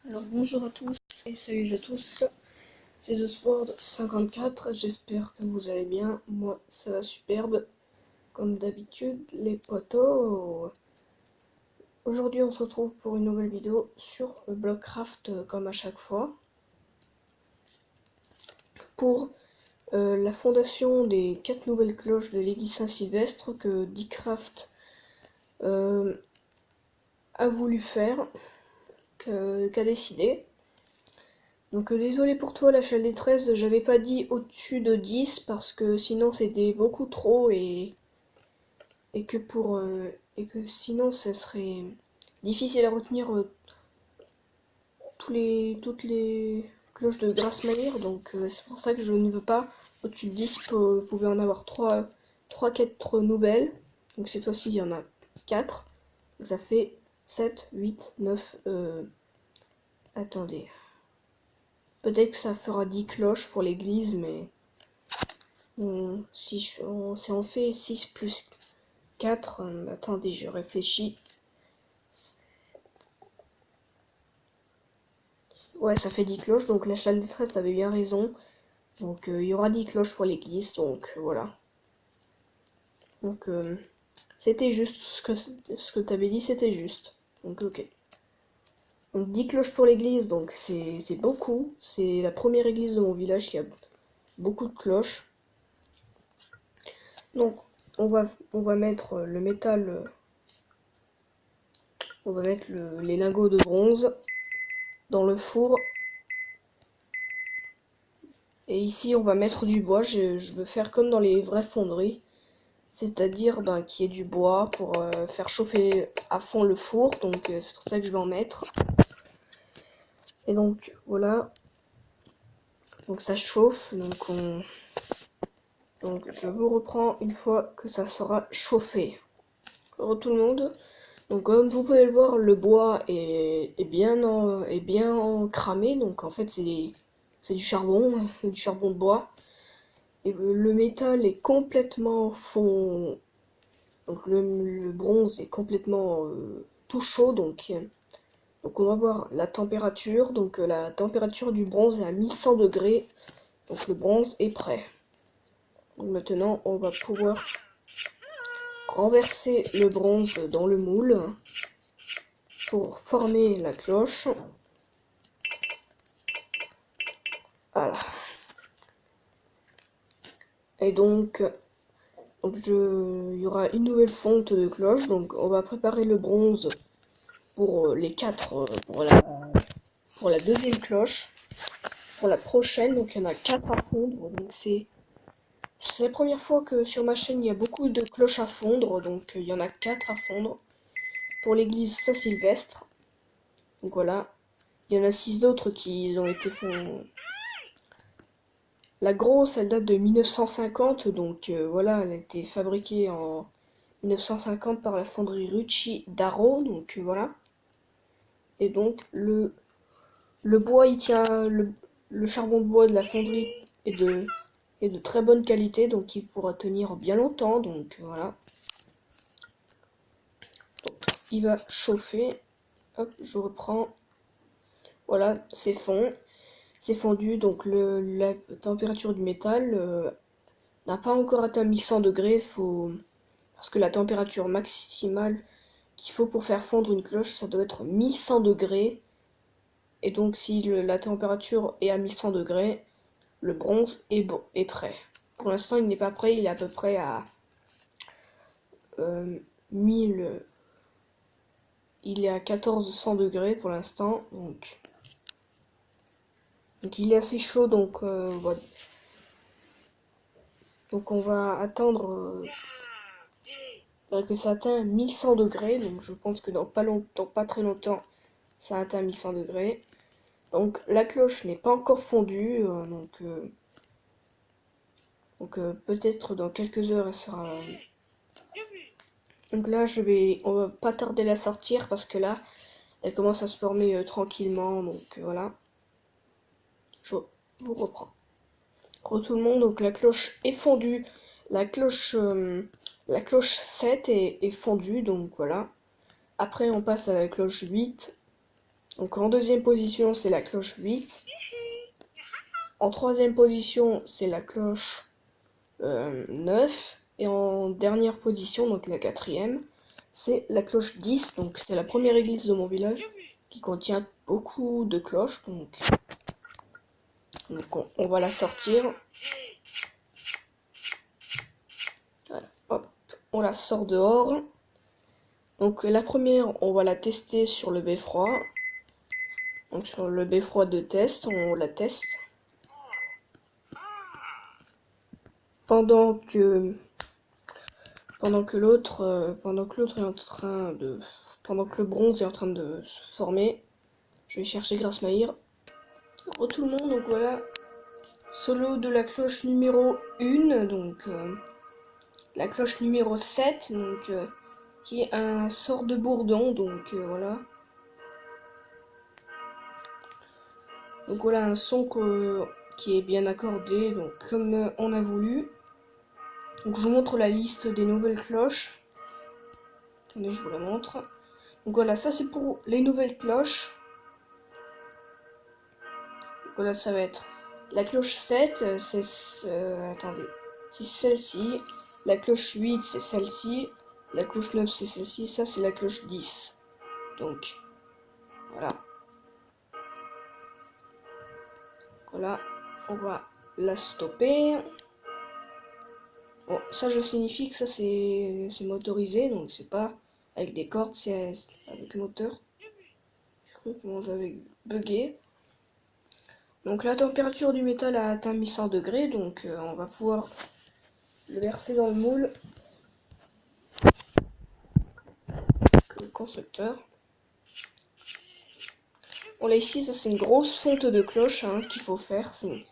Alors bonjour à tous et salut à tous, c'est TheSword54, j'espère que vous allez bien, moi ça va superbe, comme d'habitude les potos. Aujourd'hui on se retrouve pour une nouvelle vidéo sur le Blockcraft comme à chaque fois, pour la fondation des 4 nouvelles cloches de l'église Saint-Sylvestre que Dcraft a voulu faire, qu'a décidé. Donc désolé pour toi la chaîne des 13, j'avais pas dit au-dessus de 10 parce que sinon c'était beaucoup trop et que sinon ça serait difficile à retenir toutes les cloches de Grasse Manir, donc c'est pour ça que je ne veux pas au-dessus de 10. Vous pouvez en avoir 4 nouvelles, donc cette fois-ci il y en a 4, donc ça fait 7, 8, 9, attendez. Peut-être que ça fera 10 cloches pour l'église, mais si on fait 6 plus 4, attendez, je réfléchis. Ouais, ça fait 10 cloches, donc la chale détresse avait bien raison. Donc il y aura 10 cloches pour l'église, donc voilà. Donc c'était juste ce que t'avais dit, c'était juste. Donc ok. Donc 10 cloches pour l'église, donc c'est beaucoup. C'est la première église de mon village qui a beaucoup de cloches. Donc on va mettre le métal, on va mettre les lingots de bronze dans le four. Et ici on va mettre du bois, je veux faire comme dans les vraies fonderies. C'est-à-dire qu'il y ait du bois pour faire chauffer à fond le four, donc c'est pour ça que je vais en mettre. Et donc voilà, donc ça chauffe, donc je vous reprends une fois que ça sera chauffé. Bonjour tout le monde. Donc comme vous pouvez le voir, le bois est bien cramé, donc en fait c'est du charbon de bois. Et le métal est complètement fond. Donc le bronze est complètement tout chaud, donc on va voir la température. Donc la température du bronze est à 1100 degrés, donc le bronze est prêt. Donc maintenant on va pouvoir renverser le bronze dans le moule pour former la cloche. Voilà. Et donc il y aura une nouvelle fonte de cloche, donc on va préparer le bronze pour les 4 pour la deuxième cloche. Pour la prochaine, donc il y en a 4 à fondre, donc c'est la première fois que sur ma chaîne il y a beaucoup de cloches à fondre, donc il y en a 4 à fondre pour l'église Saint-Sylvestre. Donc voilà, il y en a 6 autres qui ont été fondées. La grosse elle date de 1950, donc voilà, elle a été fabriquée en 1950 par la fonderie Rucci d'Arro, donc voilà. Et donc le bois il tient, le charbon de bois de la fonderie est de très bonne qualité, donc il pourra tenir bien longtemps, donc voilà. Donc, il va chauffer, hop, je reprends, voilà, c'est fondu, donc la température du métal n'a pas encore atteint 1100 degrés, parce que la température maximale qu'il faut pour faire fondre une cloche, ça doit être 1100 degrés, et donc si la température est à 1100 degrés, le bronze est prêt. Pour l'instant, il n'est pas prêt, il est à peu près à 1000. Il est à 1400 degrés pour l'instant, donc il est assez chaud, donc voilà. Donc on va attendre que ça atteigne 1100 degrés, donc je pense que dans pas très longtemps, ça atteint 1100 degrés. Donc la cloche n'est pas encore fondue, donc peut-être dans quelques heures elle sera. Donc là on va pas tarder à la sortir parce que là elle commence à se former tranquillement, donc voilà. Je vous reprends. Re tout le monde, donc la cloche est fondue, la cloche 7 est fondue, donc voilà. Après on passe à la cloche 8, Donc en deuxième position, c'est la cloche 8. En troisième position, c'est la cloche 9. Et en dernière position, donc la quatrième, c'est la cloche 10. Donc c'est la première église de mon village qui contient beaucoup de cloches. Donc on va la sortir. Voilà, hop, on la sort dehors. Donc la première, on va la tester sur le beffroi. Donc sur le beffroi de test, on la teste. Pendant que l'autre est en train de pendant que le bronze est en train de se former, je vais chercher Grasmaïr. Re tout le monde, donc voilà. Solo de la cloche numéro 1, donc la cloche numéro 7, donc qui est un sort de bourdon, donc voilà. Donc voilà un son qui est bien accordé, donc comme on a voulu. Donc je vous montre la liste des nouvelles cloches. Attendez, je vous la montre. Donc voilà, ça c'est pour les nouvelles cloches. Donc voilà, ça va être la cloche 7, attendez, c'est celle-ci. La cloche 8, c'est celle-ci. La cloche 9, c'est celle-ci. Ça, c'est la cloche 10. Donc, voilà. Voilà, on va la stopper. Bon, ça, je signifie que ça, c'est motorisé. Donc, c'est pas avec des cordes, c'est avec moteur. Je crois que j'avais bugué. Donc, la température du métal a atteint 1100 degrés. Donc, on va pouvoir le verser dans le moule. Le constructeur. Bon là ici ça c'est une grosse fonte de cloche hein, qu'il faut faire, c'est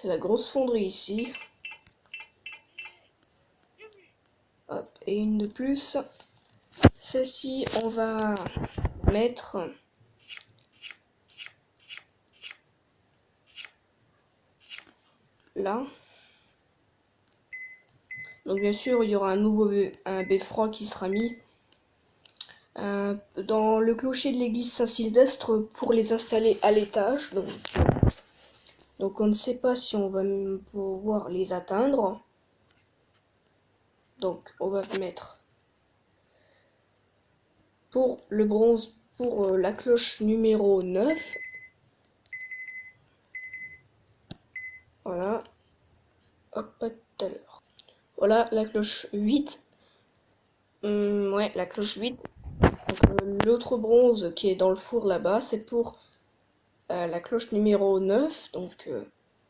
la grosse fonderie ici. Hop, et une de plus. Celle-ci on va mettre là. Donc bien sûr il y aura un beffroi qui sera mis dans le clocher de l'église Saint-Sylvestre pour les installer à l'étage. Donc on ne sait pas si on va pouvoir les atteindre. Donc on va mettre pour le bronze, pour la cloche numéro 9. Voilà. Hop, pas tout à l'heure. Voilà la cloche 8. Ouais, la cloche 8. L'autre bronze qui est dans le four là-bas, c'est pour la cloche numéro 9. Donc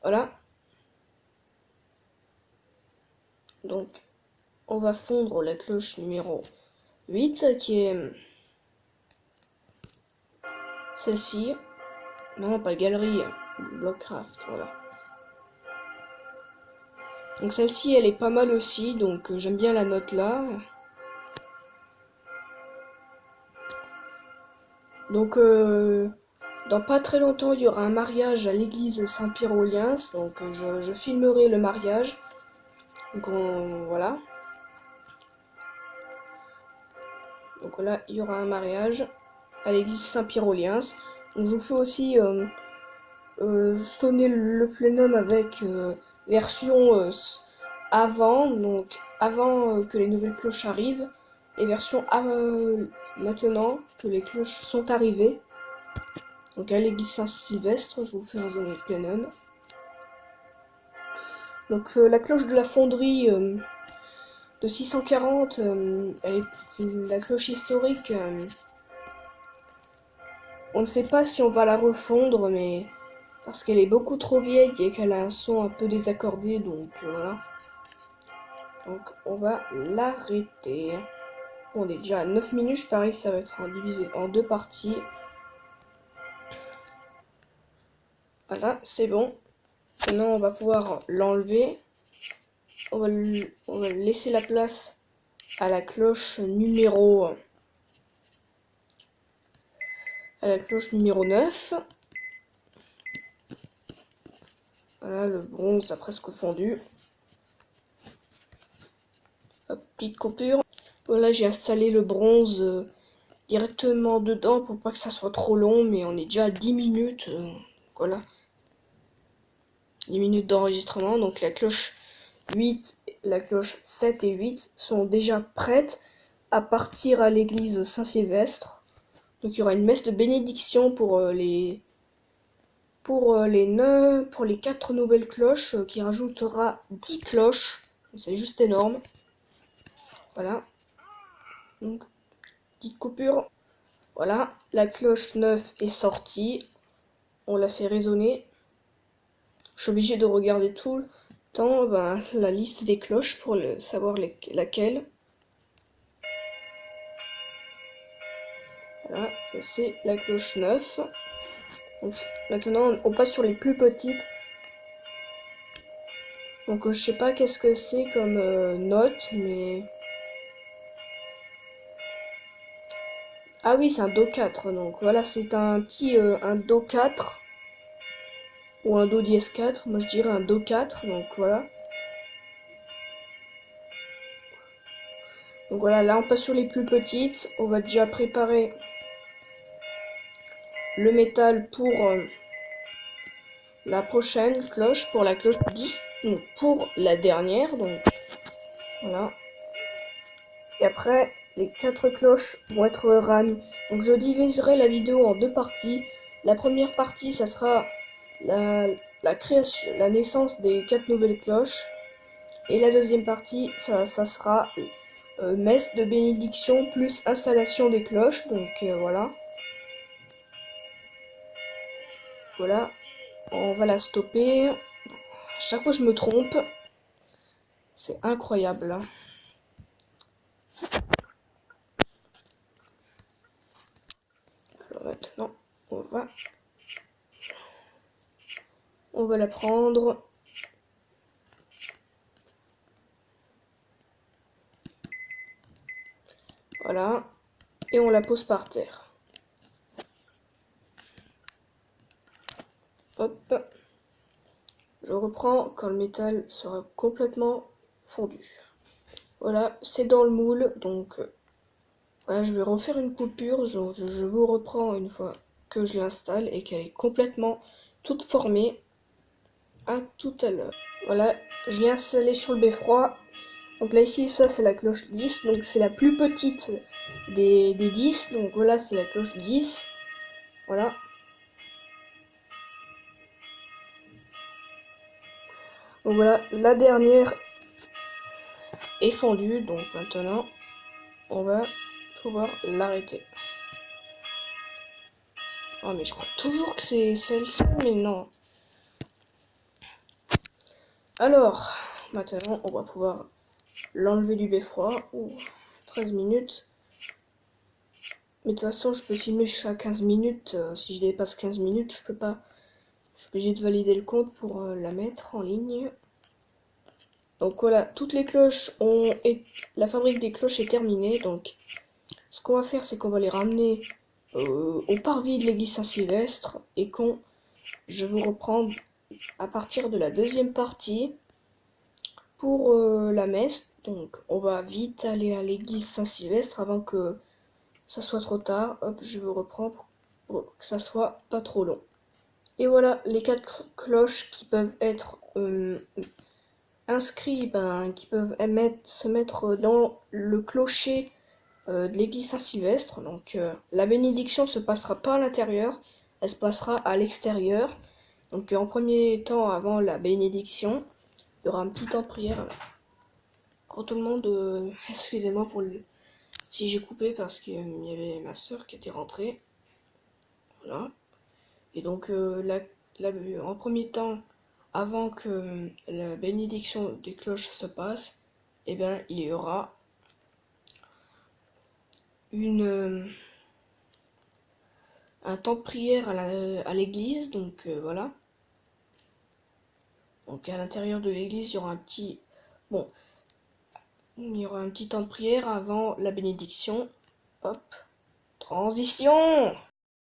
voilà. Donc on va fondre la cloche numéro 8 qui est celle-ci. Non, pas galerie, Blockcraft, voilà. Donc celle-ci elle est pas mal aussi, donc j'aime bien la note là. Donc dans pas très longtemps il y aura un mariage à l'église Saint-Pierre-aux-Liens, donc je filmerai le mariage. Donc voilà. Donc là il y aura un mariage à l'église Saint-Pierre-aux-Liens. Donc je vous fais aussi sonner le plénum avec version avant, donc avant que les nouvelles cloches arrivent, et version maintenant que les cloches sont arrivées. Donc à l'église Saint-Sylvestre, je vous fais résonner le plénum. Donc la cloche de la fonderie de 640, c'est la cloche historique. On ne sait pas si on va la refondre, mais parce qu'elle est beaucoup trop vieille et qu'elle a un son un peu désaccordé, donc voilà. Donc on va l'arrêter. On est déjà à 9 minutes, je parie que ça va être divisé en deux parties. Voilà, c'est bon. Maintenant on va pouvoir l'enlever. On va laisser la place à la cloche numéro 9. Voilà, le bronze a presque fondu. Hop, petite coupure. Voilà, j'ai installé le bronze directement dedans pour pas que ça soit trop long, mais on est déjà à 10 minutes. Voilà. 10 minutes d'enregistrement, donc la cloche 8, la cloche 7 et 8 sont déjà prêtes à partir à l'église Saint-Sylvestre. Donc il y aura une messe de bénédiction pour les 4 nouvelles cloches qui rajoutera 10 cloches. C'est juste énorme. Voilà. Donc petite coupure. Voilà, la cloche 9 est sortie. On l'a fait résonner. Je suis obligé de regarder tout le temps la liste des cloches pour savoir laquelle. Voilà, c'est la cloche 9. Donc, maintenant, on passe sur les plus petites. Donc, je sais pas qu'est-ce que c'est comme note, mais... Ah oui, c'est un Do 4. Donc, voilà, c'est un petit un Do 4. Ou un Do dièse 4. Moi, je dirais un Do 4. Donc, voilà. Donc, voilà, là, on passe sur les plus petites. On va déjà préparer le métal pour la prochaine cloche, pour la cloche 10. Donc, pour la dernière. Donc, voilà. Et après, les 4 cloches vont être ramiées. Donc je diviserai la vidéo en 2 parties. La première partie, ça sera la création, la naissance des 4 nouvelles cloches. Et la deuxième partie, ça sera messe de bénédiction plus installation des cloches. Donc voilà. Voilà. On va la stopper. À chaque fois je me trompe. C'est incroyable. Hein. Alors maintenant, on va la prendre. Voilà. Et on la pose par terre. Hop. Je reprends quand le métal sera complètement fondu. Voilà, c'est dans le moule, donc voilà, je vais refaire une coupure. Je vous reprends une fois que je l'installe et qu'elle est complètement toute formée. À tout à l'heure. Voilà, je l'ai installé sur le beffroi. Donc là ici, ça c'est la cloche 10, donc c'est la plus petite des 10. Donc voilà, c'est la cloche 10. Voilà. Donc voilà, la dernière est fondue, donc maintenant on va pouvoir l'arrêter. Oh mais je crois toujours que c'est celle-ci, mais non. Alors, maintenant on va pouvoir l'enlever du beffroi. 13 minutes. Mais de toute façon je peux filmer jusqu'à 15 minutes. Si je dépasse 15 minutes, je peux pas. Je suis obligé de valider le compte pour la mettre en ligne. Donc voilà, toutes les cloches ont... La fabrique des cloches est terminée. Donc ce qu'on va faire, c'est qu'on va les ramener au parvis de l'église Saint-Sylvestre. Et je vous reprends à partir de la deuxième partie pour la messe. Donc on va vite aller à l'église Saint-Sylvestre avant que ça soit trop tard. Hop, je vous reprends pour que ça soit pas trop long. Et voilà les 4 cloches qui peuvent être inscrits, qui peuvent se mettre dans le clocher de l'église Saint-Sylvestre. Donc la bénédiction se passera pas à l'intérieur, elle se passera à l'extérieur. Donc en premier temps, avant la bénédiction, il y aura un petit temps de prière. Pour tout le monde, excusez-moi pour si j'ai coupé parce qu'il y avait ma soeur qui était rentrée. Voilà. Et donc en premier temps, avant que la bénédiction des cloches se passe, eh bien il y aura un temps de prière à l'église. Donc voilà. Donc à l'intérieur de l'église, il y aura il y aura un petit temps de prière avant la bénédiction. Hop, transition.